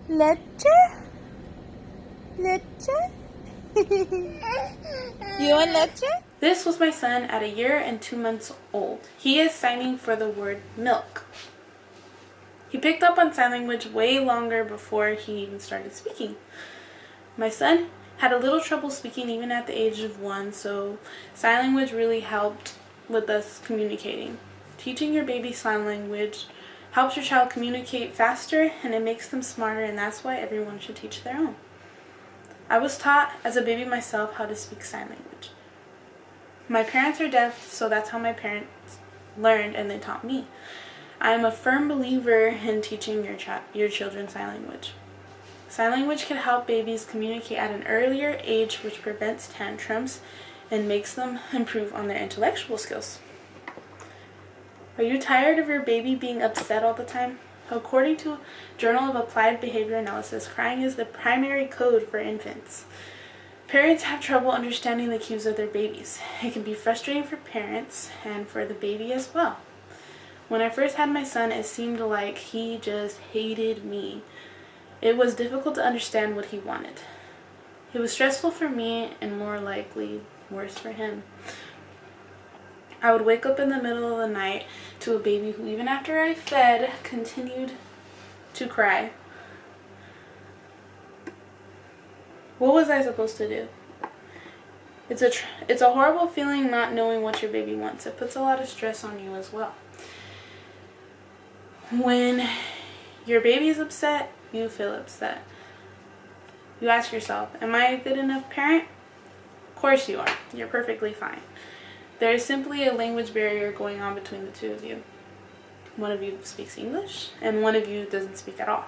Leche? Leche? You want leche? This was my son at 1 year and 2 months old. He is signing for the word milk. He picked up on sign language way longer before he even started speaking. My son had a little trouble speaking even at the age of 1, so sign language really helped with us communicating. Teaching your baby sign language helps your child communicate faster, and it makes them smarter, and that's why everyone should teach their own. I was taught as a baby myself how to speak sign language. My parents are deaf, so that's how my parents learned and they taught me. I am a firm believer in teaching your children sign language. Sign language can help babies communicate at an earlier age, which prevents tantrums and makes them improve on their intellectual skills. Are you tired of your baby being upset all the time? According to Journal of Applied Behavior Analysis, crying is the primary code for infants. Parents have trouble understanding the cues of their babies. It can be frustrating for parents and for the baby as well. When I first had my son, it seemed like he just hated me. It was difficult to understand what he wanted. It was stressful for me and more likely worse for him. I would wake up in the middle of the night to a baby who, even after I fed, continued to cry. What was I supposed to do? It's a horrible feeling not knowing what your baby wants. It puts a lot of stress on you as well. When your baby is upset, you feel upset. You ask yourself, am I a good enough parent? Of course you are. You're perfectly fine. There is simply a language barrier going on between the two of you. One of you speaks English, and one of you doesn't speak at all.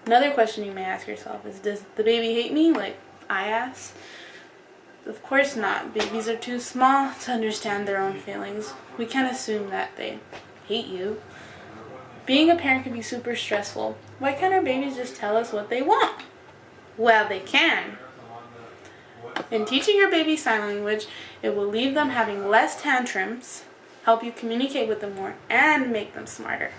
Another question you may ask yourself is, does the baby hate me, like I asked? Of course not. Babies are too small to understand their own feelings. We can't assume that they hate you. Being a parent can be super stressful. Why can't our babies just tell us what they want? Well, they can. In teaching your baby sign language, it will leave them having less tantrums, help you communicate with them more, and make them smarter.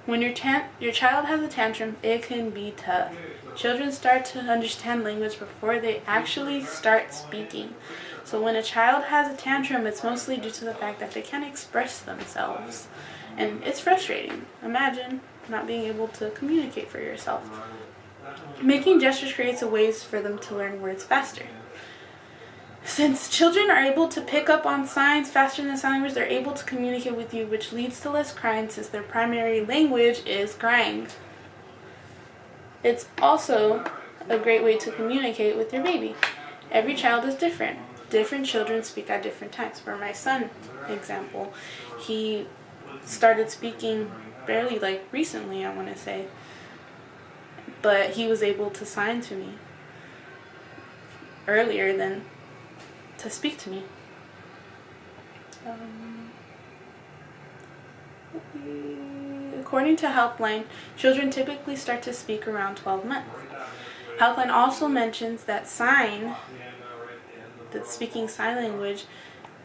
When your child has a tantrum, it can be tough. Children start to understand language before they actually start speaking. So when a child has a tantrum, it's mostly due to the fact that they can't express themselves. And it's frustrating. Imagine not being able to communicate for yourself. Making gestures creates a ways for them to learn words faster. Since children are able to pick up on signs faster than sign language, they're able to communicate with you, which leads to less crying since their primary language is crying. It's also a great way to communicate with your baby. Every child is different. Different children speak at different times. For my son, example, he started speaking barely recently, I want to say. But he was able to sign to me earlier than to speak to me. According to Helpline, children typically start to speak around 12 months. Helpline also mentions that speaking sign language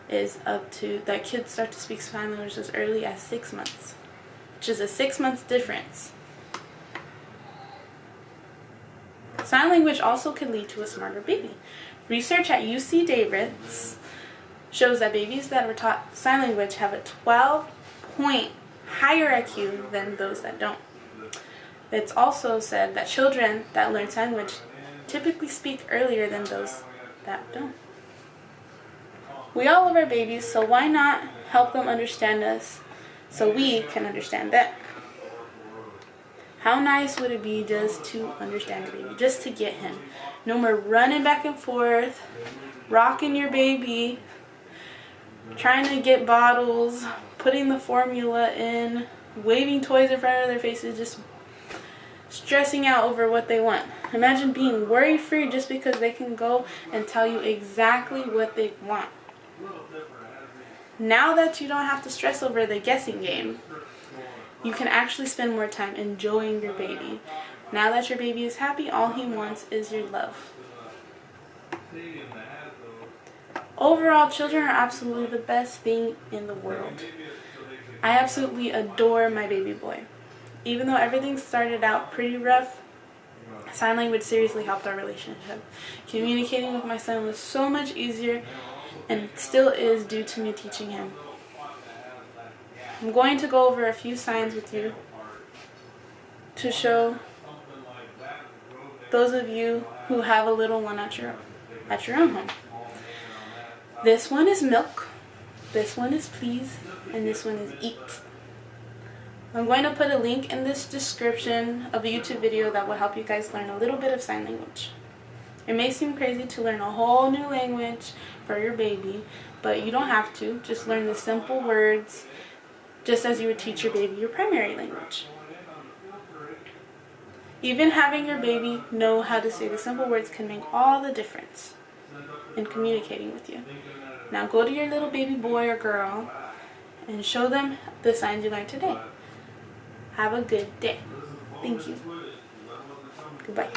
is that kids start to speak sign language as early as 6 months, which is a 6 months difference. Sign language also can lead to a smarter baby. Research at UC Davis shows that babies that were taught sign language have a 12-point higher IQ than those that don't. It's also said that children that learn sign language typically speak earlier than those that don't. We all love our babies, so why not help them understand us so we can understand them? How nice would it be just to understand your baby, just to get him? No more running back and forth, rocking your baby, trying to get bottles, putting the formula in, waving toys in front of their faces, just stressing out over what they want. Imagine being worry-free just because they can go and tell you exactly what they want. Now that you don't have to stress over the guessing game, you can actually spend more time enjoying your baby. Now that your baby is happy, all he wants is your love. Overall, children are absolutely the best thing in the world. I absolutely adore my baby boy. Even though everything started out pretty rough, sign language seriously helped our relationship. Communicating with my son was so much easier and still is due to me teaching him. I'm going to go over a few signs with you to show those of you who have a little one at your own home. This one is milk, this one is please, and this one is eat. I'm going to put a link in this description of a YouTube video that will help you guys learn a little bit of sign language. It may seem crazy to learn a whole new language for your baby, but you don't have to. Just learn the simple words just as you would teach your baby your primary language. Even having your baby know how to say the simple words can make all the difference in communicating with you. Now go to your little baby boy or girl and show them the signs you learned today. Have a good day. Thank you. Goodbye.